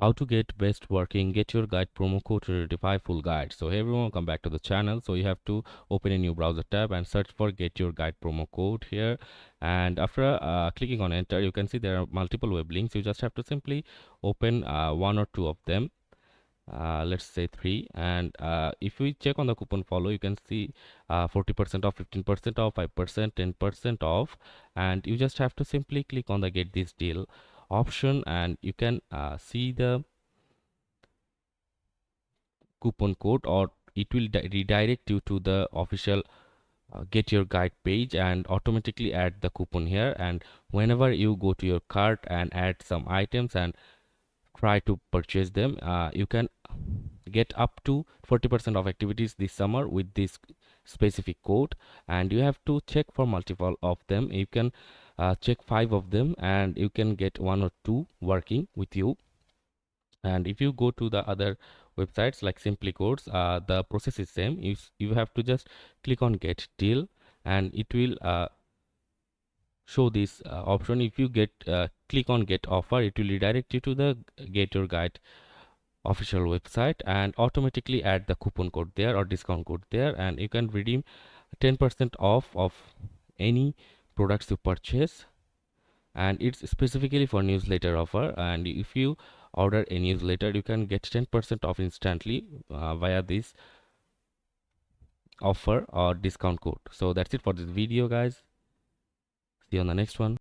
How to get best working Get Your Guide promo code to rectify full guide. So hey everyone, welcome back to the channel. So you have to open a new browser tab and search for Get Your Guide promo code here, and after clicking on enter, you can see there are multiple web links. You just have to simply open one or two of them. Let's say three, and if we check on the coupon follow, you can see 40% off, 15% off, 5%, 10% off, and you just have to simply click on the get this deal option, and you can see the coupon code, or it will redirect you to the official Get Your Guide page and automatically add the coupon here. And whenever you go to your cart and add some items and try to purchase them, you can get up to 40% of activities this summer with this specific code. And you have to check for multiple of them. You can check 5 of them and you can get 1 or 2 working with you. And if you go to the other websites like simply codes, the process is same. You have to just click on get deal, and it will show this option. If you click on get offer, it will redirect you to the Get Your Guide official website and automatically add the coupon code there or discount code there, and you can redeem 10% off of any products you purchase. And it's specifically for newsletter offer, and if you order a newsletter, you can get 10% off instantly via this offer or discount code. So that's it for this video, guys. See you on the next one.